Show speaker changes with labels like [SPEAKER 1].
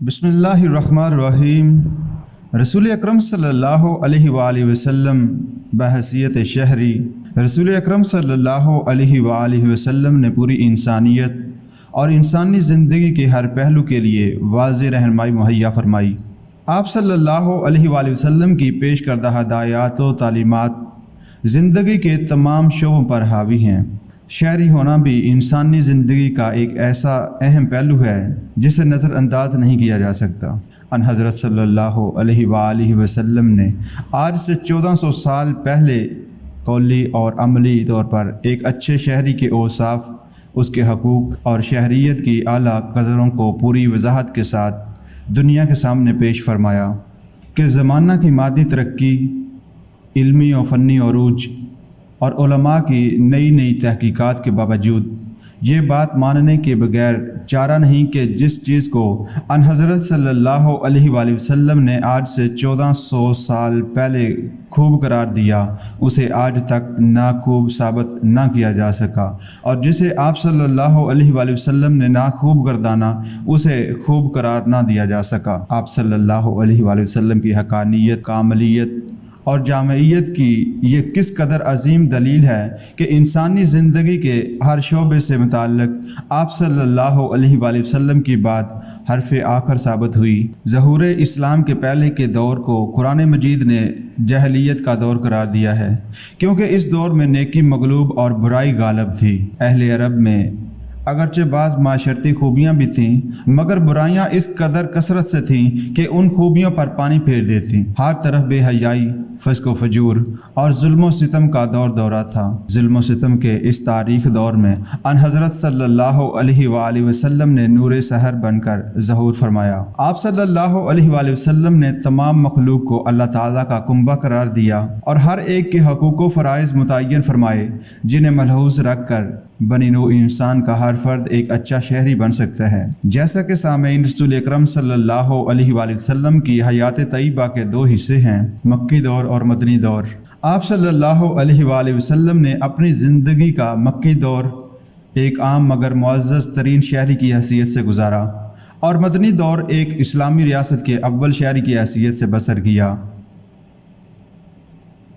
[SPEAKER 1] بسم اللہ الرحمن الرحیم۔ رسول اکرم صلی اللہ علیہ وآلہ وسلم بحیثیت شہری، رسول اکرم صلی اللہ علیہ وآلہ وسلم نے پوری انسانیت اور انسانی زندگی کے ہر پہلو کے لیے واضح رہنمائی مہیا فرمائی۔ آپ صلی اللہ علیہ وآلہ وسلم کی پیش کردہ ہدایات و تعلیمات زندگی کے تمام شعبوں پر حاوی ہیں۔ شہری ہونا بھی انسانی زندگی کا ایک ایسا اہم پہلو ہے جسے نظر انداز نہیں کیا جا سکتا۔ آنحضرت صلی اللہ علیہ وآلہ وسلم نے آج سے 1400 سال پہلے قولی اور عملی طور پر ایک اچھے شہری کے اوصاف، اس کے حقوق اور شہریت کی اعلیٰ قدروں کو پوری وضاحت کے ساتھ دنیا کے سامنے پیش فرمایا کہ زمانہ کی مادی ترقی، علمی و فنی عروج اور علماء کی نئی نئی تحقیقات کے باوجود یہ بات ماننے کے بغیر چارہ نہیں کہ جس چیز کو آنحضرت صلی اللہ علیہ وآلہ وسلم نے آج سے 1400 سال پہلے خوب قرار دیا اسے آج تک ناخوب ثابت نہ کیا جا سکا، اور جسے آپ صلی اللہ علیہ وآلہ وسلم نے ناخوب گردانا اسے خوب قرار نہ دیا جا سکا۔ آپ صلی اللہ علیہ وآلہ وسلم کی حقانیت، کاملیت اور جامعیت کی یہ کس قدر عظیم دلیل ہے کہ انسانی زندگی کے ہر شعبے سے متعلق آپ صلی اللہ علیہ وآلہ وسلم کی بات حرف آخر ثابت ہوئی۔ ظہور اسلام کے پہلے کے دور کو قرآن مجید نے جاہلیت کا دور قرار دیا ہے، کیونکہ اس دور میں نیکی مغلوب اور برائی غالب تھی۔ اہل عرب میں اگرچہ بعض معاشرتی خوبیاں بھی تھیں، مگر برائیاں اس قدر کثرت سے تھیں کہ ان خوبیوں پر پانی پھیر دیتیں۔ ہر طرف بے حیائی، فسق و فجور اور ظلم و ستم کا دورہ تھا۔ ظلم و ستم کے اس تاریخ دور میں آنحضرت صلی اللہ علیہ وآلہ وسلم نے نور سحر بن کر ظہور فرمایا۔ آپ صلی اللہ علیہ وآلہ وسلم نے تمام مخلوق کو اللہ تعالیٰ کا کنبہ قرار دیا اور ہر ایک کے حقوق و فرائض متعین فرمائے، جنہیں ملحوظ رکھ کر بنی نوع انسان کا ہر فرد ایک اچھا شہری بن سکتا ہے۔ جیسا کہ سامعین، رسول اکرم صلی اللہ علیہ وآلہ وسلم کی حیات طیبہ کے دو حصے ہیں، مکی دور اور مدنی دور۔ آپ صلی اللہ علیہ وآلہ وسلم نے اپنی زندگی کا مکی دور ایک عام مگر معزز ترین شہری کی حیثیت سے گزارا اور مدنی دور ایک اسلامی ریاست کے اول شہری کی حیثیت سے بسر کیا۔